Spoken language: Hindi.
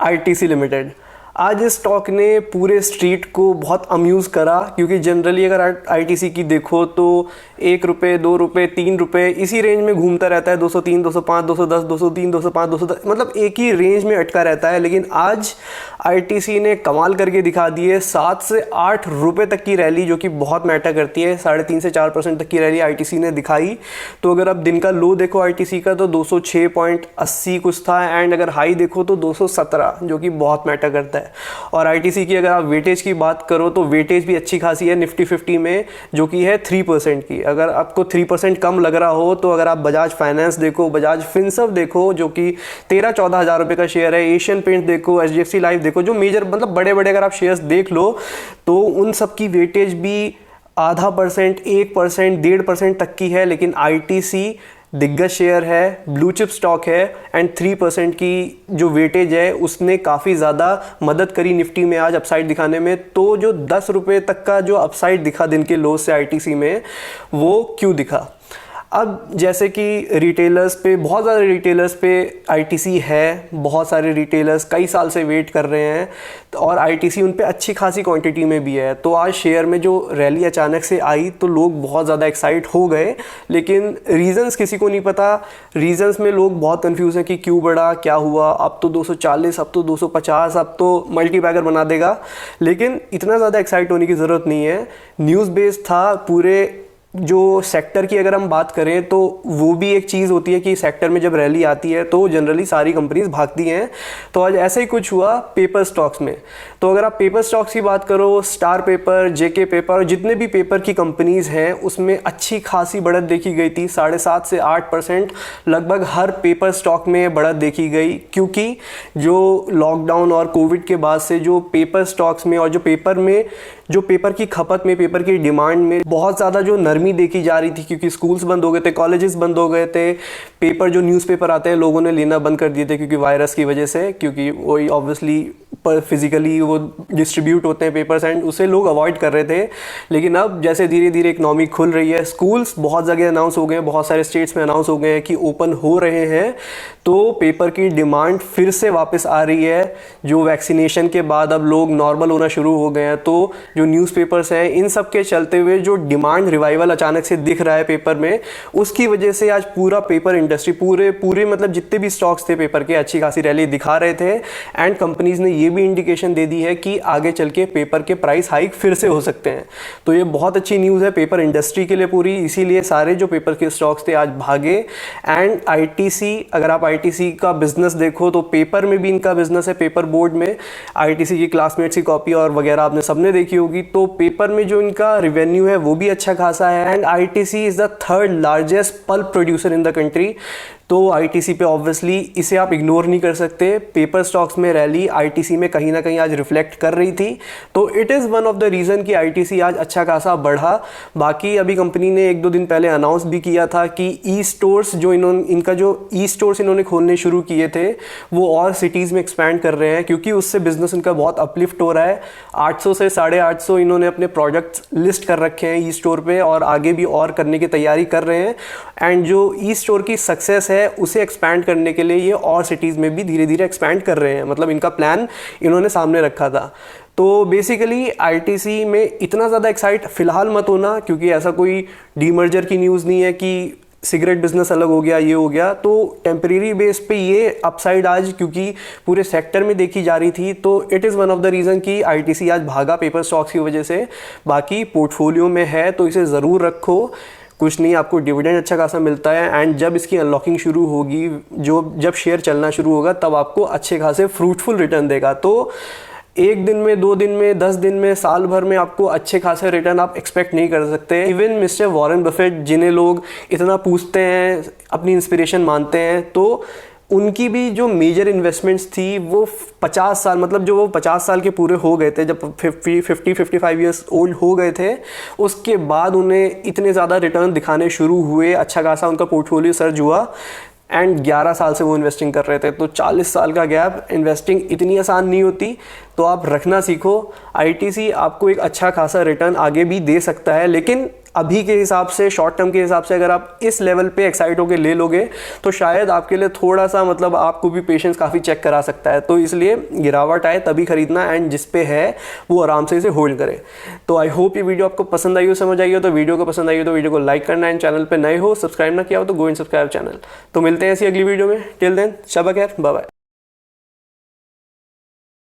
ITC limited. आज इस स्टॉक ने पूरे स्ट्रीट को बहुत अम्यूज़ करा, क्योंकि जनरली अगर आईटीसी की देखो तो 1 रुपये 2 रुपये 3 रुपये इसी रेंज में घूमता रहता है, 203 205 210 203 205 210, मतलब एक ही रेंज में अटका रहता है। लेकिन आज आईटीसी ने कमाल करके दिखा दी है, 7 से 8 रुपये तक की रैली, जो कि बहुत मैटर करती है। 3.5 से 4% तक की रैली आईटीसी ने दिखाई। तो अगर आप दिन का लो देखो आईटीसी का तो 206.80 कुछ था, एंड अगर हाई देखो तो 217, जो कि बहुत मैटर करता है। और आईटीसी की अगर आप वेटेज की बात करो तो वेटेज भी अच्छी खासी है निफ्टी 50 में, जो कि है 3% की। अगर आपको 3% कम लग रहा हो तो अगर आप बजाज फाइनेंस देखो, बजाज फिनसर्व देखो जो कि 13-14 हज़ार रुपये का शेयर है, एशियन पेंट देखो, एचडीएफसी लाइफ देखो, जो मेजर मतलब बड़े बड़े अगर आप शेयर्स देख लो तो उन सब की वेटेज भी 0.5%, 1%, 1.5% तक की है। लेकिन आईटीसी दिग्गज शेयर है, ब्लू चिप स्टॉक है, एंड 3% की जो वेटेज है उसने काफ़ी ज़्यादा मदद करी निफ्टी में आज अपसाइड दिखाने में। तो जो 10 रुपये तक का जो अपसाइड दिखा दिन के लो से आईटीसी में, वो क्यों दिखा? अब जैसे कि रिटेलर्स पे, बहुत ज़्यादा रिटेलर्स पे आईटीसी है, बहुत सारे रिटेलर्स कई साल से वेट कर रहे हैं और आईटीसी उन पे अच्छी खासी क्वांटिटी में भी है। तो आज शेयर में जो रैली अचानक से आई तो लोग बहुत ज़्यादा एक्साइट हो गए, लेकिन रीज़न्स किसी को नहीं पता। रीज़न्स में लोग बहुत कंफ्यूज हैं कि क्यों बढ़ा, क्या हुआ, अब तो 240, अब तो 250, अब तो मल्टी बैगर बना देगा। लेकिन इतना ज़्यादा एक्साइट होने की ज़रूरत नहीं है। न्यूज़ बेस्ड था पूरे जो सेक्टर की अगर हम बात करें तो वो भी एक चीज़ होती है कि सेक्टर में जब रैली आती है तो जनरली सारी कंपनीज भागती हैं। तो आज ऐसा ही कुछ हुआ पेपर स्टॉक्स में। तो अगर आप पेपर स्टॉक्स की बात करो, स्टार पेपर, जेके पेपर, जितने भी पेपर की कंपनीज हैं उसमें अच्छी खासी बढ़त देखी गई थी। 7.5 से 8% लगभग हर पेपर स्टॉक में बढ़त देखी गई, क्योंकि जो लॉकडाउन और कोविड के बाद से जो पेपर स्टॉक्स में और जो पेपर की खपत में, पेपर की डिमांड में बहुत ज़्यादा जो नरमी देखी जा रही थी, क्योंकि स्कूल्स बंद हो गए थे, कॉलेजेस बंद हो गए थे, पेपर जो न्यूज़पेपर आते हैं लोगों ने लेना बंद कर दिए थे क्योंकि वायरस की वजह से, क्योंकि वही ऑब्वियसली फिजिकली वो डिस्ट्रीब्यूट होते हैं पेपर्स एंड उसे लोग अवॉइड कर रहे थे। लेकिन अब जैसे धीरे धीरे इकोनॉमी खुल रही है, स्कूल्स बहुत जगह अनाउंस हो गए हैं, बहुत सारे स्टेट्स में अनाउंस हो गए हैं कि ओपन हो रहे हैं, तो पेपर की डिमांड फिर से वापस आ रही है। जो वैक्सीनेशन के बाद अब लोग नॉर्मल होना शुरू हो गए हैं, तो जो न्यूज़पेपर्स हैं इन सब के चलते हुए जो डिमांड रिवाइवल अचानक से दिख रहा है पेपर में, उसकी वजह से आज पूरा पेपर इंडस्ट्री पूरे मतलब जितने भी स्टॉक्स थे पेपर के अच्छी खासी रैली दिखा रहे थे। एंड कंपनीज ने ये भी इंडिकेशन दे दी है कि आगे चल के पेपर के प्राइस हाइक फिर से हो सकते हैं। तो ये बहुत अच्छी न्यूज़ है पेपर इंडस्ट्री के लिए पूरी, इसीलिए सारे जो पेपर के स्टॉक्स थे आज भागे। एंड आईटीसी, अगर आप आईटीसी का बिजनेस देखो तो पेपर में भी इनका बिजनेस है, पेपर बोर्ड में आईटीसी की क्लासमेट्स की कॉपी और वगैरह आपने सबने देखी होगी। तो पेपर में जो इनका रेवेन्यू है वो भी अच्छा खासा है। And ITC is the 3rd largest pulp producer in the country. तो आईटीसी पे ऑब्वियसली इसे आप इग्नोर नहीं कर सकते। पेपर स्टॉक्स में रैली आईटीसी में कहीं ना कहीं आज रिफ्लेक्ट कर रही थी, तो it is one of the reason कि आईटीसी आज अच्छा खासा बढ़ा। बाकी अभी कंपनी ने 1-2 दिन पहले अनाउंस भी किया था कि ई स्टोर्स जो इनका जो ई स्टोर्स इन्होंने खोलने शुरू किए थे वो और सिटीज़ में एक्सपैंड कर रहे हैं, क्योंकि उससे बिजनेस इनका बहुत अपलिफ्ट हो रहा है। 800 से 850 इन्होंने अपने प्रोडक्ट्स लिस्ट कर रखे हैं ई स्टोर पे और आगे भी और करने की तैयारी कर रहे हैं। एंड जो ई स्टोर की सक्सेस है उसे एक्सपैंड करने के लिए ये और सिटीज़ में भी धीरे धीरे एक्सपैंड कर रहे हैं, मतलब इनका प्लान इन्होंने सामने रखा था। तो बेसिकली आईटीसी में इतना ज़्यादा एक्साइट फिलहाल मत होना, क्योंकि ऐसा कोई डीमर्जर की न्यूज़ नहीं है कि सिगरेट बिजनेस अलग हो गया, ये हो गया। तो टेम्परेरी बेस पे ये अपसाइड आज क्योंकि पूरे सेक्टर में देखी जा रही थी, तो it is one of the reason कि आईटीसी आज भागा पेपर स्टॉक्स की वजह से। बाकी पोर्टफोलियो में है तो इसे ज़रूर रखो, कुछ नहीं, आपको डिविडेंड अच्छा खासा मिलता है। एंड जब इसकी अनलॉकिंग शुरू होगी, जब शेयर चलना शुरू होगा, तब आपको अच्छे खासे फ्रूटफुल रिटर्न देगा। तो 1 दिन में, 2 दिन में, 10 दिन में, साल भर में आपको अच्छे खासे रिटर्न आप एक्सपेक्ट नहीं कर सकते। इवन मिस्टर वॉरेन बफेट, जिन्हें लोग इतना पूछते हैं, अपनी इंस्पिरेशन मानते हैं, तो उनकी भी जो मेजर इन्वेस्टमेंट्स थी वो 50 साल, मतलब जो वो 50 साल के पूरे हो गए थे, जब 50-55 ईयर्स ओल्ड हो गए थे, उसके बाद उन्हें इतने ज़्यादा रिटर्न दिखाने शुरू हुए, अच्छा खासा उनका पोर्टफोलियो सर्ज हुआ। एंड 11 साल से वो इन्वेस्टिंग कर रहे थे, तो 40 साल का गैप, इन्वेस्टिंग इतनी आसान नहीं होती, तो आप रखना सीखो। आईटीसी आपको एक अच्छा खासा रिटर्न आगे भी दे सकता है, लेकिन अभी के हिसाब से, शॉर्ट टर्म के हिसाब से अगर आप इस लेवल पे एक्साइट होकर ले लोगे तो शायद आपके लिए थोड़ा सा मतलब आपको भी पेशेंस काफ़ी चेक करा सकता है। तो इसलिए गिरावट आए तभी खरीदना, एंड जिस पे है वो आराम से इसे होल्ड करे। तो आई होप ये वीडियो आपको पसंद आई हो, समझ आई हो। तो वीडियो को पसंद आई हो तो वीडियो को लाइक करना, एंड चैनल पे नए हो, सब्सक्राइब ना किया हो तो गो एंड सब्सक्राइब चैनल। तो मिलते हैं ऐसी अगली वीडियो में। टिल देन शब खैर, बाय बाय।